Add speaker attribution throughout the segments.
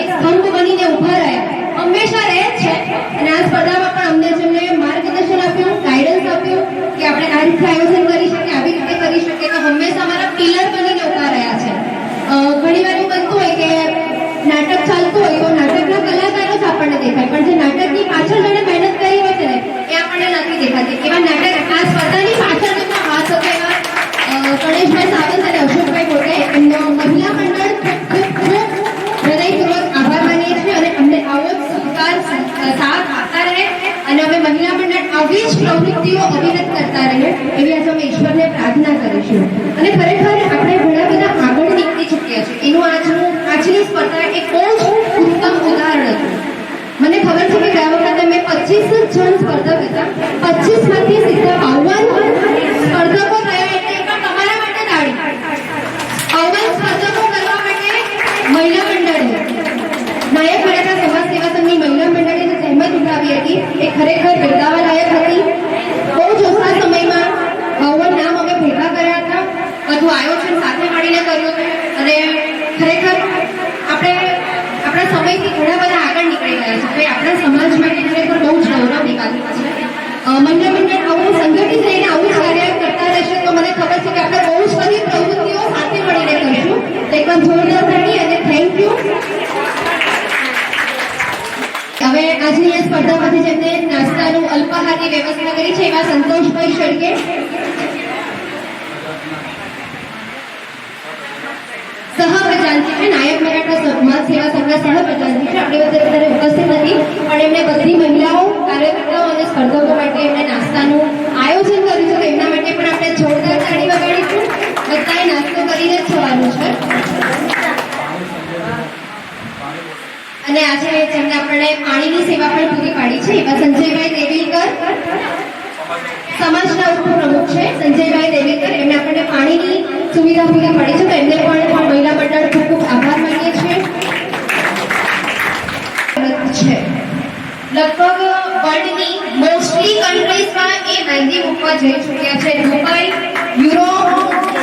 Speaker 1: એક સ્તંભ બનીને ઊભા રહ્યા, હંમેશા રહે જ છે. અને આ સ્પર્ધામાં પણ અમને જેમને માર્ગદર્શન આપ્યું, ગાઈડન્સ આપ્યું કે આપણે આ રીતે આયોજન કરી શકીએ, આવી રીતે કરી શકીએ, તો હંમેશા અમારા પિલર બનીને ઊભા રહ્યા છે. ઘણી વાર એવું બનતું હોય કે નાટક ચાલતું હોય તો નાટકના કલાકારો જ આપણને દેખાય, પણ જે નાટકની પાછળ જેણે મહેનત કરી હોય છે ને એ આપણને નથી દેખાતી. એવા નાટક આ સ્પર્ધાની પાછળ જેમના હાથ હતો એવા ગણેશભાઈ સાવંત અને અશોકભાઈ મોટે એમનો મહિલા મંડળ ખૂબ હૃદયપૂર્વક આભાર માનીએ છીએ અને અમને આવો જ સહકાર સાથ આપતા રહે અને અમે મહિલા મંડળ આવી જ પ્રવૃત્તિઓ અવિરત કરતા રહે એવી આજે અમે ઈશ્વરને પ્રાર્થના કરીશું. અને ખરેખર આપણે ઘણા બધા આગળ નીકળી ચૂક્યા છે. એનું આજની સ્પર્ધા એક બહુ જ ઉત્તમ ઉદાહરણ હતું. મને ખબર છે કે ગયા વખતે મેં 25 જણ સ્પર્ધક હતા, 25 માંથી સીધા 52 સ્પર્ધકો રહ્યા, એટલે પણ તમારા માટે તાળી. 52 સ્પર્ધકો કરવા માટે મહિલા મંડળે નાયક મરાઠા સમાજ સેવા સંઘની મહિલા મંડળે જે જહેમત ઉઠાવી હતી એ ખરેખર બિરદાવા લાયક હતી. બહુ જ ઓછા સમયમાં 52 નામ અમે ભેગા કર્યા હતા, બધું આયોજન સાથે મળીને કર્યું હતું અને ખરેખર આપણે આપણા સમયથી ઘણા બધા આગળ નીકળી ગયા છે. આપણા સમાજ માટે ખરેખર બહુ જ ગૌરવની વાત છે. મહિલા મંડળ આવું સંગઠિત રહીને આવું જ કાર્ય કરતા રહેશે તો મને ખબર છે કે આપણે બહુ જ બધી પ્રવૃત્તિઓ સાથે મળીને કરીશું. એકવાર જોરદાર તાળી અને થેન્ક યુ. હવે આજની આ સ્પર્ધામાંથી જેમને નાસ્તાનું અલ્પાહારની વ્યવસ્થા કરી છે એવા સંતોષભાઈ શેળકે, સહપ્રધાનજી છે, નાયક મરાઠા સમાજ સેવા સંઘના સહપ્રધાનજી છે. આપણી વચ્ચે અત્યારે ઉપસ્થિત નથી પણ એમણે બધી મહિલાઓ, કાર્યકર્તાઓ અને સ્પર્ધકો માટે એમણે નાસ્તાનું આયોજન કર્યું છે. એમના માટે પણ આપણે જોરદાર તાળી વગાડીશું. બધાએ નાસ્તો કરીને જ જવાનું છે. અને આજે જેમને આપણને પાણીની સેવા પણ પૂરી પાડી છે એવા સંજયભાઈ દેવીલકર, સમાજના ઉપપ્રમુખ છે સંજયભાઈ દેવીલકર, એમને આપણને પાણીની સુવિધા પૂરી પાડી છે. તો એમને પણ મહિલા મંડળ ખૂબ ખૂબ આભાર માનીએ છીએ. લગભગ વર્લ્ડની મોસ્ટલી કન્ટ્રીઝમાં એ મહેંદી મૂકવા જઈ ચૂક્યા છે. Dubai, Europe,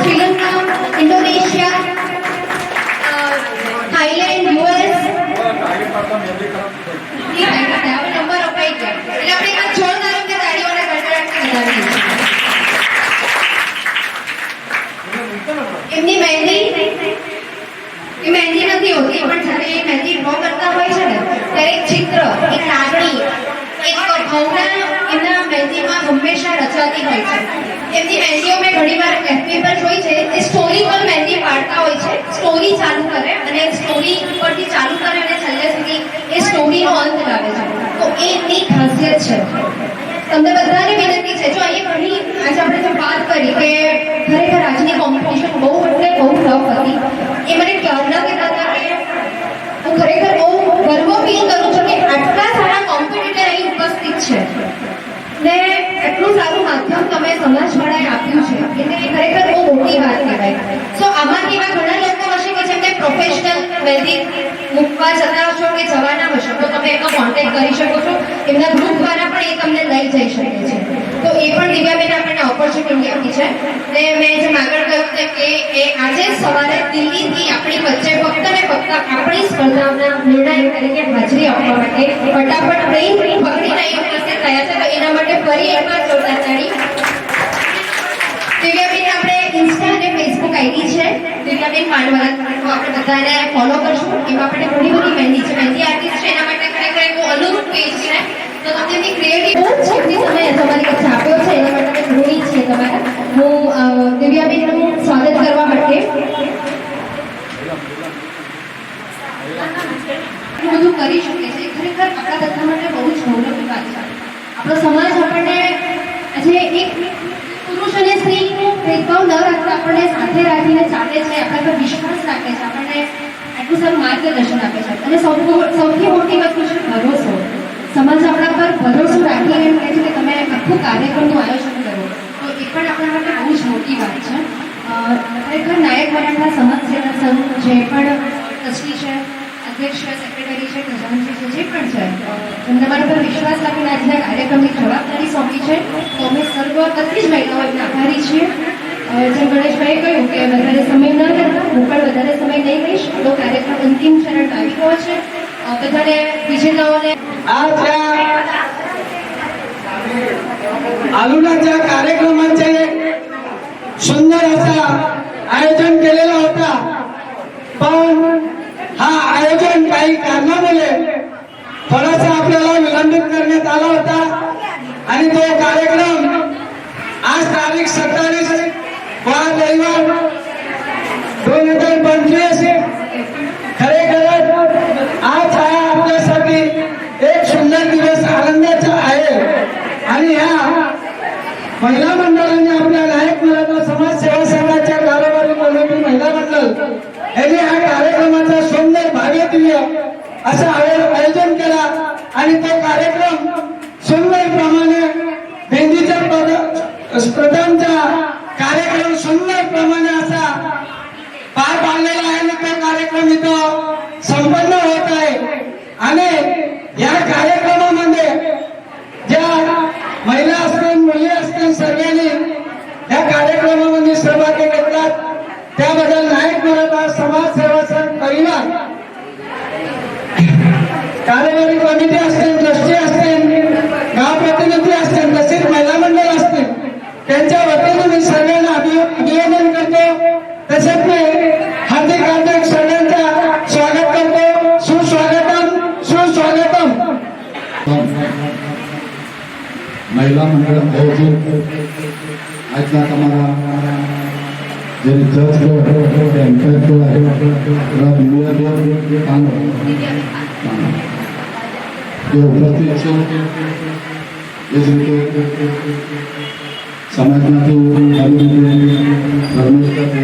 Speaker 1: Sri Lanka, Indonesia, Thailand, US, number અપાઈ ગયા. એટલે આપણે એક જોરદાર રીતે તાળીઓને ગડગડાટથી વધાવીએ. એમની મહેંદી નથી હોતી, પણ જ્યારે એ મહેંદી ડ્રો કરતા હોય છે ને ત્યારે એક ચિત્ર, એક લાગણી, એક ભાવના એમના મહેંદીમાં હંમેશા રચાતી હોય છે. એમની મહેંદીઓ મેં ઘણીવાર એફબી પર જોઈ છે, એ સ્ટોરી પર મહેંદી પાડતા હોય છે. સ્ટોરી ચાલુ કરે અને સ્ટોરી ઉપરથી ચાલુ કરે અને છેલ્લે સુધી એ સ્ટોરીનો અંત લાવે છે. તો એ એમની ખાસિયત છે. તમને બધાને વિનંતી છે, જો અહીંયા ઘણી આજે આપણે જો વાત કરી કે ખરેખર આજની કોમ્પિટિશન બહુ એટલે બહુ ટફ હતી. એ મને ક્યારના કહેતા હતા કે હું ખરેખર બહુ ગર્વ ફીલ કરું છું કે આટલા સારા કોમ્પિટિટર અહીં ઉપસ્થિત છે ને એટલું સારું માધ્યમ તમે સમાજવાળાએ આપ્યું છે એટલે એ ખરેખર બહુ મોટી વાત કહેવાય. સો આમાં એવા ઘણા લોકો હશે કે જેમને પ્રોફેશનલ મહેંદી મૂકવા જતા હશો કે જવાના હશો તો તમે એમનો કોન્ટેક્ટ કરી શકો છો. એમના ગ્રુપ દ્વારા પણ એ તમને લઈ જઈ શકે છે. તો એ પણ દિવ્યાબેન આપણને ઓપોર્ચ્યુનિટી આપી છે. ને મેં જેમ આગળ કહ્યું તેમ કે એ આજે સવારે દિલ્હીથી આપણી વચ્ચે ફક્ત ને ફક્ત આપણી સ્પર્ધાના નિર્ણાયક તરીકે હાજરી આપવા માટે ફટાફટ ટ્રેન પકડીને અહીં ઉપસ્થિત થયા છે. તો એના માટે ફરી એકવાર જોરદાર તાળી. દિવ્યાબેન આપણે ઇન્સ્ટા અને ફેસબુક આઈડી છે દિવ્યાબેન પાંડવાલા, તો આપણે બધાને ફોલો કરશું. એમાં આપણે ઘણી બધી મહેંદી છે, મહેંદી આર્ટિસ્ટ છે, એના માટે ખરેખર એક અનુરૂપ પેજ છે. તો તમને એમની ક્રિએટિવ શક્તિ સમય તમારી પાસે આપ્યો છે એના માટે ઋણી છે તમારા. હું દિવ્યાબેનનું સ્વાગત કરવા માટે બધું કરી શકે છે. ખરેખર આપણા બધા માટે બહુ જ ગૌરવની વાત છે. આપણો સમાજ આપણને આજે એક પુરુષ અને સ્ત્રીનો ભેદભાવ ન રાખતા આપણને સાથે રાખીને ચાલે છે, આપણા પર વિશ્વાસ રાખે છે, આપણને આટલું સારું માર્ગદર્શન આપે છે. અને સૌથી મોટી વસ્તુ છે ભરોસો. સમાજ આપણા પર ભરોસો રાખીને એમ કહે છે કે તમે આખું કાર્યક્રમનું આયોજન કરો, તો એ પણ આપણા માટે બહુ જ મોટી વાત છે. ખરેખર નાયક મરાઠા સમાજ સેવા સંઘ જે પણ ટ્રસ્ટી છે, અધ્યક્ષ છે, સેક્રેટરી છે, ખજાનચી છે, જે પણ છે, તમારા પર વિશ્વાસ રાખીને આજના કાર્યક્રમની જવાબદારી સોંપી છે. તો અમે સર્વ બધી જ મહિલાઓ એમને આભારી છીએ. જેમ ગણેશભાઈએ કહ્યું કે વધારે સમય ન લેતા, હું પણ વધારે સમય નહીં લઈશ. તો કાર્યક્રમ અંતિમ ચરણ આવી ગયો છે. બધાને વિજેતાઓને
Speaker 2: आज या आलूनाच्या कार्यक्रमाचे सुंदर असा आयोजन केलेला होता, पण हा आयोजन काही कारणामुळे थोडासा आपल्याला विलंबित करण्यात आला होता आणि तो कार्यक्रम आज तारीख 27 वार रविवार 2025 खरेखरच आज हा आपल्यासाठी एक सुंदर दिवस आनंदाचा आहे. आणि ह्या महिला मंडळाने आपल्या नायक मुलांना समाज सेवा संघाच्या कारभारी कमिटी महिला मंडळ यांनी हा कार्यक्रमाचा सुंदर भाग्यदिव्य असा आयोजन केला आणि तो कार्यक्रम सुंदर प्रमाणे मेहंदीच्या स्पर्धांचा कार्यक्रम सुंदर प्रमाणे असा पार पाडलेला आहे आणि तो कार्यक्रम इथं संपन्न होत आहे. आणि या कार्यक्रमामध्ये ज्या महिला असतील मुली असतील सर्वांनी या कार्यक्रमामध्ये सहभागी घेतला त्याबद्दल नायक मराठा समाज सेवा संघ परिवार कार्यकारी कमिटी असतील, ट्रस्टी असतील, गाव प्रतिनिधी असतील, तसेच महिला मंडळ असतील त्यांच्या वतीने मी सर्वांना अभिवादन करतो. तसेच मी हार्दिक हार्दिक सगळ्यांचा स्वागत करतो. सुस्वागतम सुस्वागतम.
Speaker 3: महिला मंडळ आयोजित આજના તમારા જે જજ એમ્પાયર आहे એવા દિવ્યાંગ પાનો જે ઉપસ્થિત છે એ જ રીતે સમાજમાંથી ધર્મિષ્ઠ છે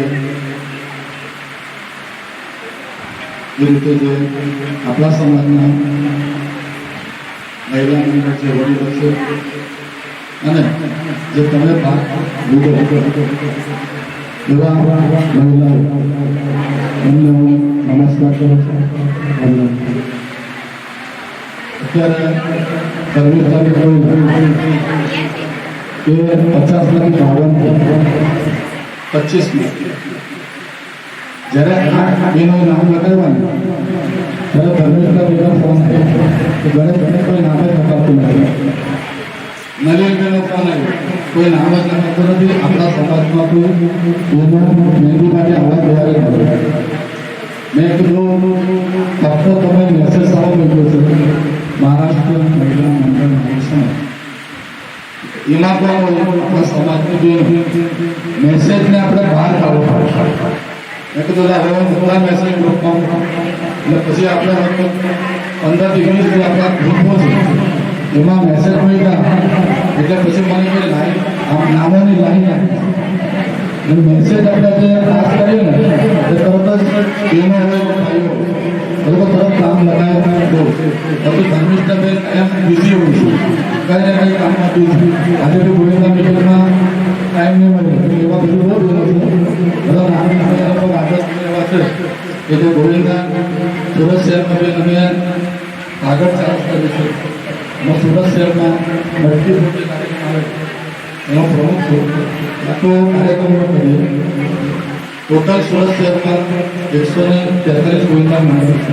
Speaker 3: એ રીતે જે આપણા સમાજના મહિલા મંડળ છે વડીલો છે અને જે તમે ભાગ લીધો એવા મહિલાઓ એમને હું નમસ્કાર કરું છું. અત્યારે સર્વિસ ચાલુ થયું કે 50,52,25 જ્યારે આ બેનો નામ લગાવવાનું ત્યારે ધર્મેશના બેનો ફોન આવ્યો કે ગણેશ કોઈ નામ જ લગાવતું નથી. નલિનબેનનો ફોન આવ્યો કોઈ નામ જ લગાવતું નથી. આપણા સમાજમાં કોઈ બેનો મહેંદી માટે આવા તૈયારી નથી. મેં કીધું ફક્ત તમે મેસેજ સારો મોકલ્યો છે મહારાષ્ટ્ર મહિલા મંડળ મહેસાણા એમાં પણ આપણા સમાજની જે મેસેજને આપણે બહાર કાઢવો પડે. મેં કીધું હવે મોટા મેસેજ ગ્રુપમાં એટલે પછી આપણે 15 થી 20 જે આપણા ગ્રુપો છે એમાં મેસેજ મળ્યા એટલે પછી મને કોઈ લાઈન નામોની લાઈન અને મેસેજ આપણે જે પાસ કરીએ ને એ તરત જ એનો હોય ભાઈઓ લોકો તરત કામ લગાવી દો. પછી ધર્મિષ્ઠબેન એમ બિઝી હોય છે કંઈ ને કંઈ કામમાં બિઝી. આજે બી ગોવિંદા મીટિંગમાં ટાઈમ નહીં મળે એવા બધું બહુ બોલો છે. બધા નાની નાની આદત એવા છે કે જે ગોવિંદા સુરત શહેરમાં બી અમે આગળ ચાલુ કર્યું છે. અમે સુરત શહેરમાં મલ્ટી મોટી કાર્યક્રમ આવે એનો પ્રમુખ છું. આખો કાર્યક્રમો કરીએ ટોટલ સુરત શહેરમાં 143 ગોવિંદા મંડળ છે.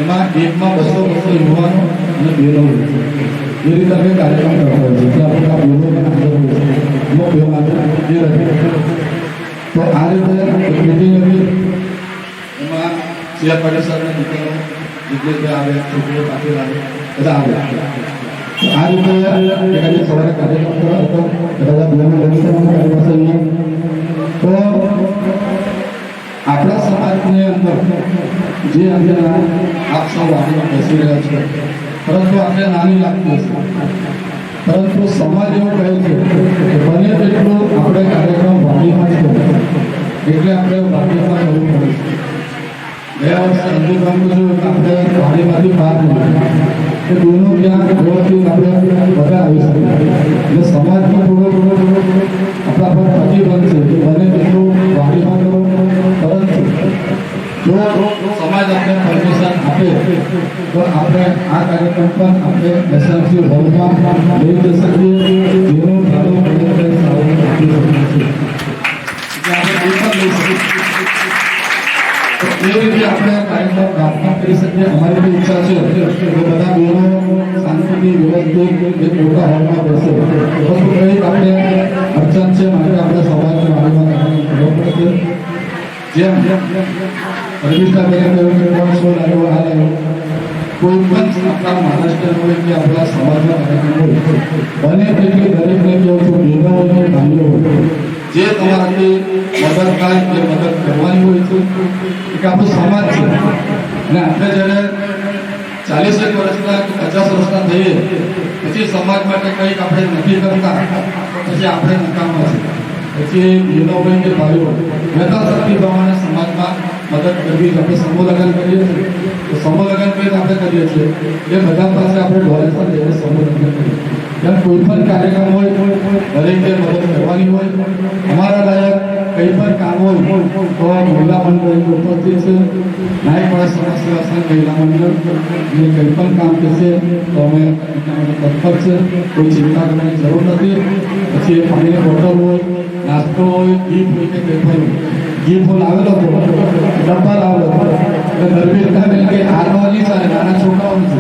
Speaker 3: એમાં એકમાં 200 યુવાનો અને બહેનો હોય છે. એ રીતે અમે કાર્યક્રમ કરતા હોય છે. ત્યાં આપણા બહેનો અમુક બહેનો જે રહે તો આ રીતે એક મિટિંગ હતી. એમાં સીઆર પાટીલ સાહેબના દીકરાઓ એટલે આવે છોકરીઓ પાટીલ આવે બધા આવે. આ રીતે આજે સવારે કાર્યક્રમ કર્યો હતો. બધા બહેનો લઈ તો આપણા સમાજની અંદર જે આજે આપ સૌ આગળ બેસી રહ્યા છો પરંતુ આપણે નાની લાગતી હશે પરંતુ સમાજ એવું કહે છે કે બને તેટલું આપણે કાર્યક્રમ વાડીમાં જ કરવો એટલે આપણે વાડીમાં કરવું પડે છે. ગયા વર્ષે અંજુકામ કર્યું કે આપણે વાડીમાંથી બહાર નીકળ્યું કે દોનો જ્યાં વ્યવસ્થિત આપણે બધા આવી શકીએ એટલે સમાજમાં થોડો આપણા પર પ્રતિબંધ છે કે બને તેટલું વાડીમાં કરો. પરંતુ જો સમાજ આપણે પરમિશન આપે તો આપણે આ કાર્યક્રમ પણ આપણે એસએમસી હોલમાં લઈ જઈ શકીએ. જેનું ભાડું સારું આપી શકીએ છીએ એટલે આપણે એ પણ લઈ શકીએ. એ રીતે આપણે કાયમનો પ્રાર્થના કરી શકીએ. અમારી બી ઈચ્છા છે કે બધા બહેનો શાંતિથી વ્યવસ્થિત એક મોટા હોલમાં બેસે. પરંતુ કંઈક આપણે અડચણ છે માટે આપણે સમાજની વાણીમાં ખબર પડશે. જેમ રવિષ્ઠાબેને કહ્યું કે 500 લાવ્યો આ લાવ્યો, કોઈ પણ આપણા મહારાષ્ટ્ર હોય કે આપણા સમાજના કાર્યક્રમ હોય, બને તેટલી દરેકને કહું છું, બહેનો હોય કે ભાઈઓ હોય, જે તમારાથી મદદ થાય એ મદદ કરવાની હોય છે. એક આપણો સમાજ છે અને આપણે જ્યારે 40 વર્ષના કે 50 વર્ષના થઈએ પછી સમાજ માટે કંઈક આપણે નથી કરતા પછી આપણે નકામા છે. પછી બહેનો હોય કે ભાઈઓ યથાશક્તિ પ્રમાણે સમાજમાં મદદ કરવી. આપણે સમૂહ લગ્ન કરીએ છીએ તો સમૂહ લગ્ન કંઈક આપણે કરીએ છીએ એ બધા પાસે આપણે ડોનેશન લઈને સમૂહ લગ્ન કરીએ. જેમ કોઈ પણ કાર્યક્રમ હોય દરેકે મદદ કરવાની હોય. અમારા લાયક કંઈ પણ કામ હોય તો મહિલા મંડળ ઉપસ્થિત છે. નાયકવાડા સમાજ સેવા સંઘ મહિલા મંડળ અને કંઈ પણ કામ થશે તો અમે તત્પર છે. કોઈ ચિંતા કરવાની જરૂર નથી. પછી એ પાણીની બોટલ હોય, નાસ્તો હોય, ગીફ્ટ હોય કે કંઈ પણ ગીફ્ટ લાવેલો હતો, ડબ્બા લાવેલો હતો એટલે ધર્મિષ્ઠા બેન કે આ તો નહીં ચાલે, નાના છોકરાઓનું છે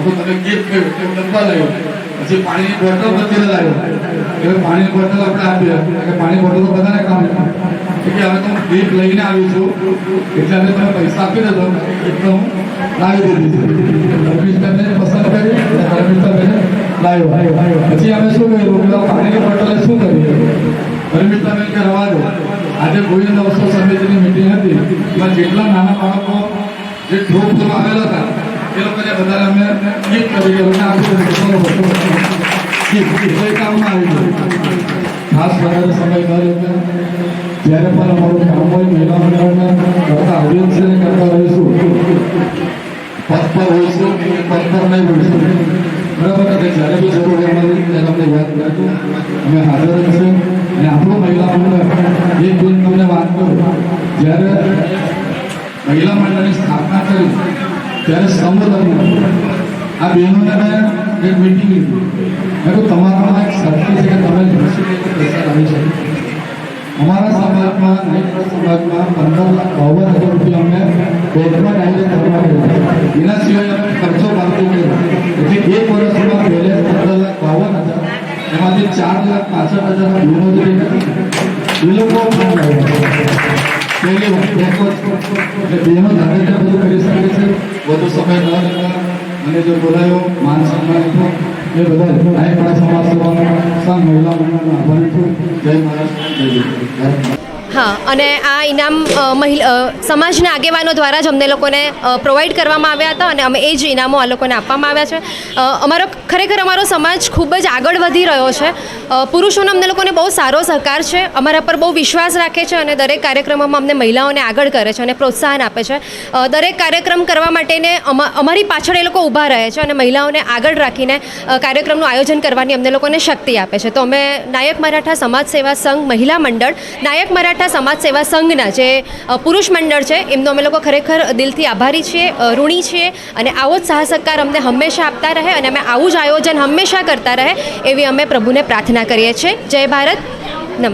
Speaker 3: તો તમે ગીફ્ટ કહ્યું ડબ્બા લાવ્યો. પછી પાણીની બોટલ નથી લાવ્યો એટલે પાણીની બોટલ આપણે આપીએ કે પાણી બોટલ તો બધાને કામ એટલે હવે તો હું ગીફ્ટ લઈને આવી છું એટલે હવે તમે પૈસા આપી દેજો એટલે હું લાવી દીધી છે. ધર્મિષ્ઠાબેને પસંદ કરી અને ધર્મિષ્ઠાબેને લાવ્યો. પછી અમે શું કર્યું કે પાણીની બોટલે શું કરીએ, ધર્મિષ્ઠાબેન કે રવા દો. આજે ગોવિંદ અવસર સમિતિની મિટિંગ હતી એમાં જેટલા નાના બાળકો જે ગ્રુપ આવેલા હતા એ લોકોને બધાને અમે ગીફ્ટ કરી આપી દીધું. કામમાં આવી ગયું. ખાસ વધારે સમય ન રહેતા જ્યારે પણ અમારું કામ હોય મહિલા મંડળને કરતા ઓડિયન્સને કરતા રહીશું, પદ પર હોઈશું પદ પર નહીં હોઈશું. બરાબર કે જ્યારે બી જરૂર હોય અમારી ત્યારે અમને યાદ કરજો, અમે હાજર રહીશું. અને આપણું મહિલા મંડળ એક બેન તમને વાત કરું, જ્યારે મહિલા મંડળની સ્થાપના કરી ત્યારે સંબોધન આ બહેનોને મેં એક મીટિંગ લીધી. મેં કહ્યું તમારામાં એક શક્તિ છે કે તમે પૈસા લાવી શકો. અમારા સમાજમાં નાયકવાડા સમાજમાં 15,52,000 રૂપિયા અમને બેંકમાં ડાયરેક્ટ કરવા પડ્યા. એના સિવાય અમે ખર્ચો બાકી કર્યો. એટલે એક વર્ષમાં પહેલે 15,52,000 એમાંથી 4,65,000 બહેનો જે એ લોકો પણ લાવ્યા. પહેલી એટલે બહેનો ધારે બધું કરી શકે છે. વધુ સમય ન લેતા અને જો બોલાયો માન સન્માન હતો એ બધા નાયકવાડા સમાજ સેવાનો સંઘ મહિલા મંડળનો આભારી છું. જય મહારાષ્ટ્ર, જય ગુજરાત.
Speaker 4: હા, અને આ ઇનામ સમાજના આગેવાનો દ્વારા જ અમને લોકોને પ્રોવાઈડ કરવામાં આવ્યા હતા અને અમે એ જ ઇનામો આ લોકોને આપવામાં આવ્યા છે. ખરેખર અમારો સમાજ ખૂબ જ આગળ વધી રહ્યો છે. પુરુષોનો અમને લોકોને બહુ સારો સહકાર છે, અમારા પર બહુ વિશ્વાસ રાખે છે અને દરેક કાર્યક્રમોમાં અમને મહિલાઓને આગળ કરે છે અને પ્રોત્સાહન આપે છે. દરેક કાર્યક્રમ કરવા માટેને અમારી પાછળ એ લોકો ઊભા રહે છે અને મહિલાઓને આગળ રાખીને કાર્યક્રમનું આયોજન કરવાની અમને લોકોને શક્તિ આપે છે. તો અમે નાયક મરાઠા સમાજ સેવા સંઘ મહિલા મંડળ, નાયક મરાઠા સમાજ સેવા સંઘના જે પુરુષ મંડળ છે એમનો અમે લોકો ખરેખર દિલથી આભારી છીએ, ઋણી છીએ અને આવો જ સાહસકાર અમને હંમેશા આપતા રહે અને અમે આવું જ આયોજન હંમેશા કરતા રહે એવી અમે પ્રભુને પ્રાર્થના કરીએ છીએ. જય ભારત, નમસ્તે.